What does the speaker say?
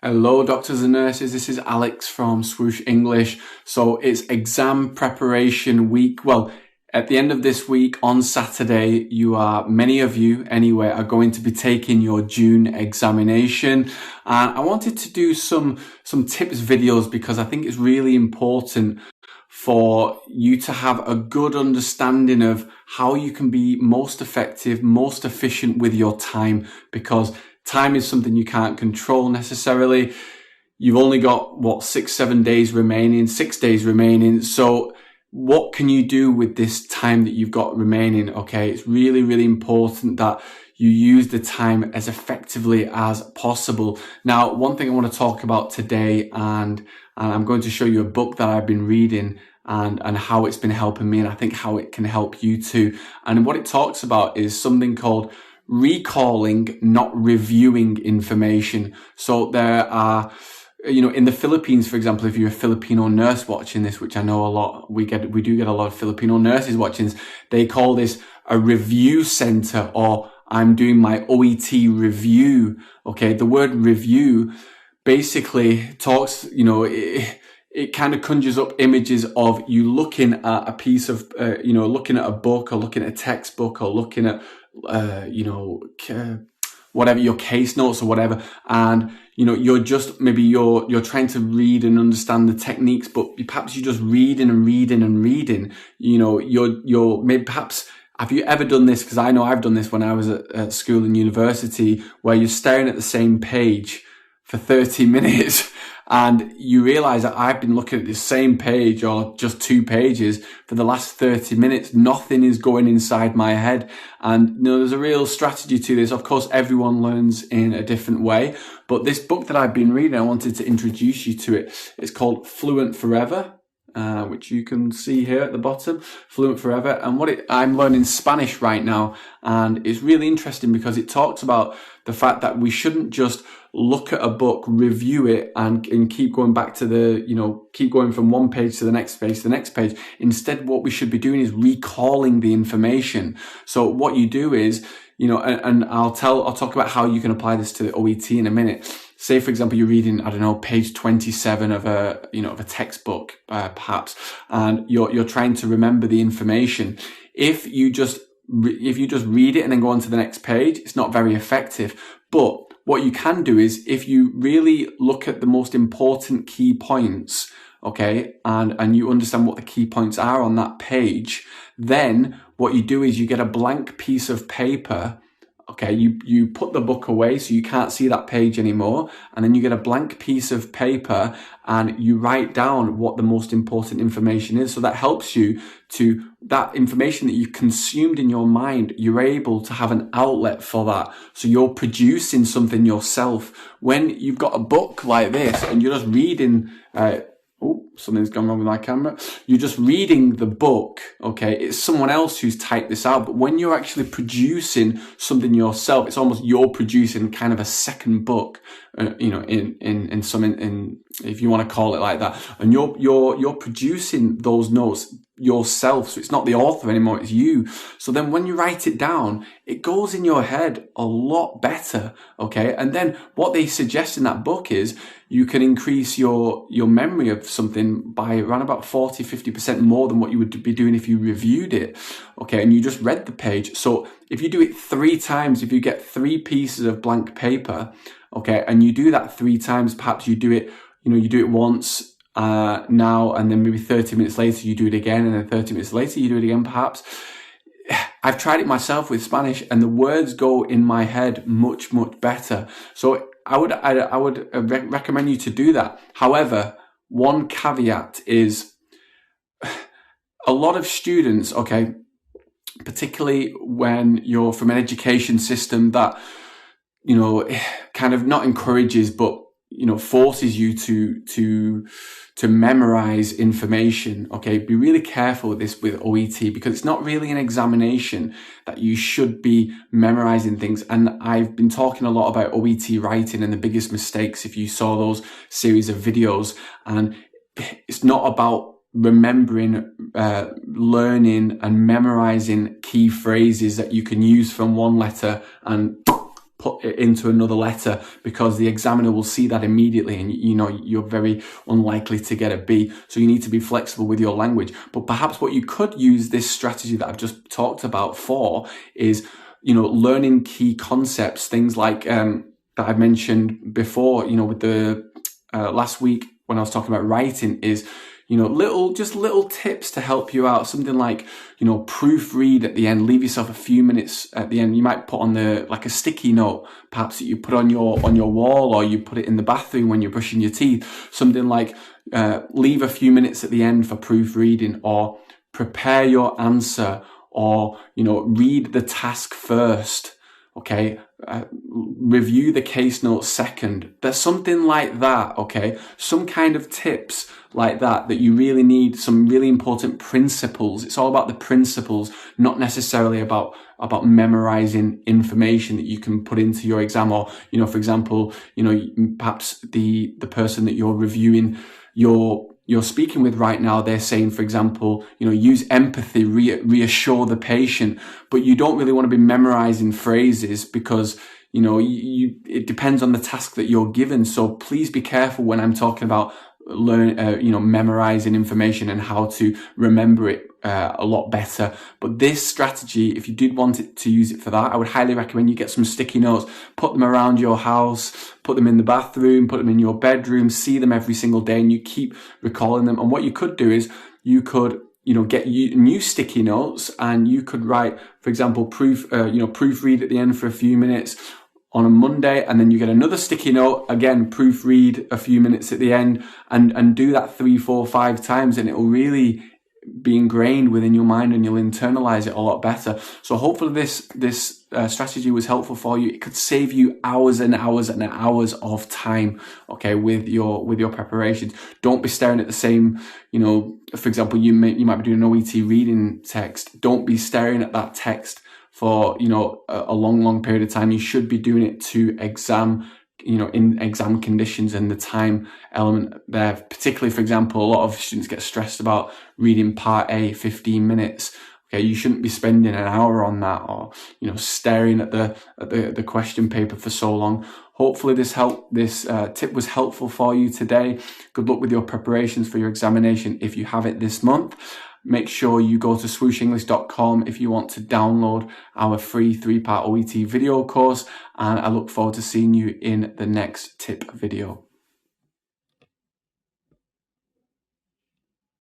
Hello, doctors and nurses. This is Alex from Swoosh English. So it's exam preparation week. Well, at the end of this week on Saturday, many of you anyway, are going to be taking your June examination. And I wanted to do some tips videos because I think it's really important for you to have a good understanding of how you can be most effective, most efficient with your time, because time is something you can't control necessarily. You've only got, 6 days remaining. So what can you do with this time that you've got remaining? Okay, it's really, really important that you use the time as effectively as possible. Now, one thing I want to talk about today, and I'm going to show you a book that I've been reading and how it's been helping me, and I think how it can help you too. And what it talks about is something called recalling, not reviewing information. So there are, in the Philippines, for example, if you're a Filipino nurse watching this, which I know a lot, we do get a lot of Filipino nurses watching this, they call this a review center, or I'm doing my OET review. Okay. The word review basically talks, it kind of conjures up images of you looking at a piece of, looking at a book or looking at a textbook or looking at, whatever, your case notes or whatever. And, you're just, maybe you're trying to read and understand the techniques, but perhaps you're just reading and reading and reading, you're maybe perhaps, have you ever done this? Because I know I've done this when I was at school and university, where you're staring at the same page for 30 minutes and you realize that I've been looking at the same page or just 2 pages for the last 30 minutes. Nothing is going inside my head. And there's a real strategy to this. Of course, everyone learns in a different way, but this book that I've been reading, I wanted to introduce you to it. It's called Fluent Forever. Which you can see here at the bottom, Fluent Forever. And I'm learning Spanish right now, and it's really interesting because it talks about the fact that we shouldn't just look at a book, review it, and keep going back to keep going from one page to the next page to the next page. Instead, what we should be doing is recalling the information. So what you do is, and I'll talk about how you can apply this to the OET in a minute. Say, for example, you're reading, page 27 of a textbook, perhaps, and you're trying to remember the information. If you just read it and then go on to the next page, it's not very effective. But what you can do is, if you really look at the most important key points, okay, and you understand what the key points are on that page, then what you do is you get a blank piece of paper. Okay, you put the book away so you can't see that page anymore, and then you get a blank piece of paper and you write down what the most important information is. So that helps you to, that information that you've consumed in your mind, you're able to have an outlet for that. So you're producing something yourself. When you've got a book like this and you're just reading, something's gone wrong with my camera. You're just reading the book, okay? It's someone else who's typed this out. But when you're actually producing something yourself, it's almost you're producing kind of a second book, if you want to call it like that. And you're producing those notes yourself. So it's not the author anymore, it's you. So then when you write it down, it goes in your head a lot better, okay? And then what they suggest in that book is you can increase your memory of something by around about 40-50% more than what you would be doing if you reviewed it, okay? And you just read the page. So if you do it 3 times, if you get 3 pieces of blank paper, okay, and you do that 3 times, perhaps you do it once now, and then maybe 30 minutes later you do it again, and then 30 minutes later you do it again, perhaps. I've tried it myself with Spanish, and the words go in my head much, much better. So I would recommend you to do that. However, one caveat is a lot of students, okay, particularly when you're from an education system that, kind of not encourages, but forces you to memorize information. Okay, be really careful with this with OET, because it's not really an examination that you should be memorizing things. And I've been talking a lot about OET writing and the biggest mistakes, if you saw those series of videos. And it's not about remembering, learning and memorizing key phrases that you can use from one letter and put it into another letter, because the examiner will see that immediately, and you're very unlikely to get a B. So you need to be flexible with your language. But perhaps what you could use this strategy that I've just talked about for is, learning key concepts, things like that I mentioned before, with the last week when I was talking about writing, is little tips to help you out. Something like, proofread at the end. Leave yourself a few minutes at the end. You might put on like a sticky note, perhaps, that you put on your wall, or you put it in the bathroom when you're brushing your teeth. Something like, leave a few minutes at the end for proofreading, or prepare your answer, or, read the task first. Okay. Review the case notes second. There's something like that. Okay. Some kind of tips like that you really need, some really important principles. It's all about the principles, not necessarily about memorizing information that you can put into your exam. Or, for example, perhaps the person that you're reviewing you're speaking with right now, they're saying, for example, use empathy, reassure the patient, but you don't really want to be memorizing phrases, because it depends on the task that you're given. So please be careful when I'm talking about memorizing information and how to remember it a lot better. But this strategy, if you did want it to use it for that, I would highly recommend you get some sticky notes, put them around your house, put them in the bathroom, put them in your bedroom, see them every single day, and you keep recalling them. And what you could do is you could get new sticky notes, and you could write, for example, proofread at the end for a few minutes on a Monday, and then you get another sticky note, again, proofread a few minutes at the end, and do that 3, 4, 5 times, and it will really be ingrained within your mind, and you'll internalize it a lot better. So hopefully this strategy was helpful for you. It could save you hours and hours and hours of time, okay, with your preparations. Don't be staring at the same, for example, you might be doing an OET reading text. Don't be staring at that text for a long period of time. You should be doing it to exam, in exam conditions, and the time element there. Particularly, for example, a lot of students get stressed about reading part A 15 minutes. Okay, you shouldn't be spending an hour on that, or staring at the question paper for so long. Hopefully this tip was helpful for you today. Good luck with your preparations for your examination if you have it this month. Make sure you go to swooshenglish.com if you want to download our free 3-part OET video course, and I look forward to seeing you in the next tip video.